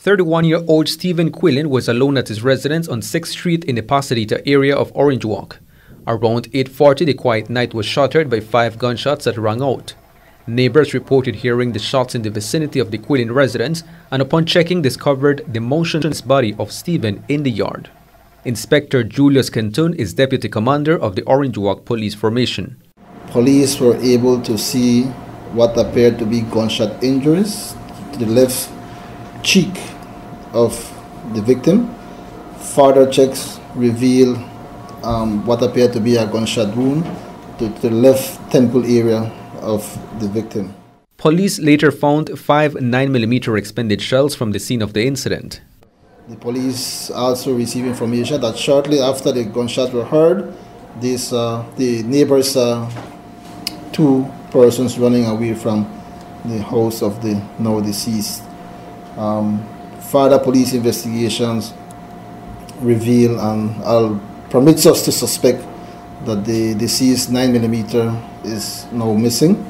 31-year-old Stephen Quillen was alone at his residence on 6th Street in the Pasadena area of Orange Walk. Around 8:40, the quiet night was shattered by 5 gunshots that rang out. Neighbors reported hearing the shots in the vicinity of the Quillen residence and upon checking discovered the motionless body of Stephen in the yard. Inspector Julius Cantun is deputy commander of the Orange Walk Police Formation. Police were able to see what appeared to be gunshot injuries to the left cheek of the victim. Further checks reveal what appeared to be a gunshot wound to the left temple area of the victim. Police later found 5 9mm expended shells from the scene of the incident. The police also received information that shortly after the gunshots were heard, the neighbors saw 2 persons running away from the house of the now deceased. Further police investigations reveal and permits us to suspect that the deceased 9mm is now missing.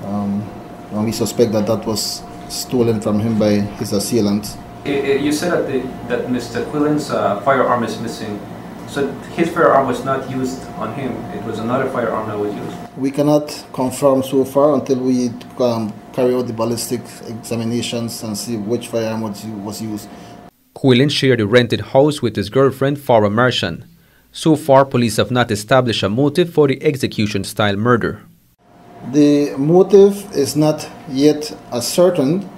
And we suspect that that was stolen from him by his assailant. You said that Mr. Quillen's firearm is missing. So his firearm was not used on him. It was another firearm that was used. We cannot confirm so far until we carry out the ballistic examinations and see which firearm was used. Quillen shared a rented house with his girlfriend, Farah Marchand. So far, police have not established a motive for the execution-style murder. The motive is not yet ascertained.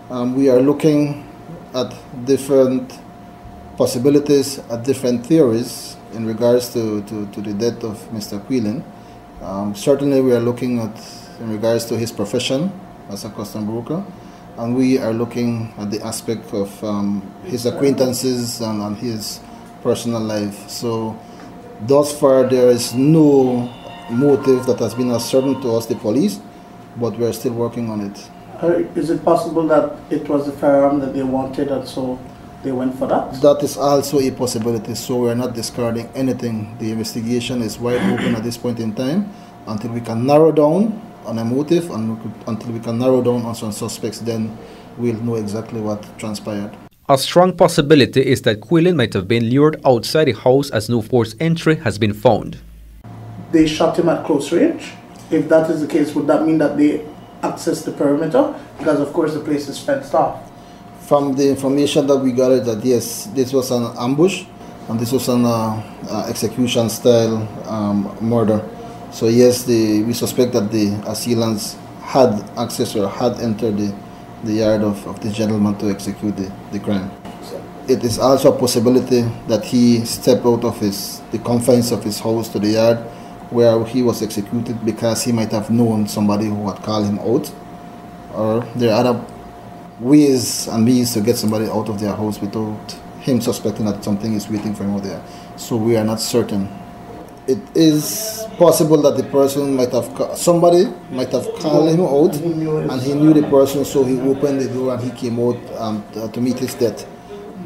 We are looking at different possibilities, at different theories in regards to the death of Mr. Quillen. Certainly we are looking at in regards to his profession as a custom broker, and we are looking at the aspect of his acquaintances and his personal life. So thus far there is no motive that has been ascertained to us, the police, but we are still working on it. Is it possible that it was the firearm that they wanted and so they went for that? That is also a possibility, so we are not discarding anything. The investigation is wide open at this point in time until we can narrow down on a motive and until we can narrow down on some suspects, then we'll know exactly what transpired. A strong possibility is that Quillen might have been lured outside the house as no forced entry has been found. They shot him at close range. If that is the case, would that mean that they accessed the perimeter? Because of course the place is fenced off. From the information that we gathered, that yes, this was an ambush and this was an execution style murder. So yes, we suspect that the assailants had access or had entered the yard of the gentleman to execute the crime. It is also a possibility that he stepped out of the confines of his house to the yard where he was executed because he might have known somebody who had called him out, or there are other ways and means to get somebody out of their house without him suspecting that something is waiting for him out there. So we are not certain. It is possible that the person somebody might have called him out and he knew the person, so he opened the door and he came out to meet his death.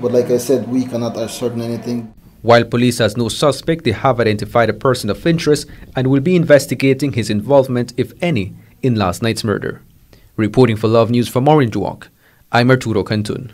But like I said, we cannot ascertain anything. While police has no suspect, they have identified a person of interest and will be investigating his involvement, if any, in last night's murder. Reporting for Love News from Orange Walk, I'm Arturo Cantun.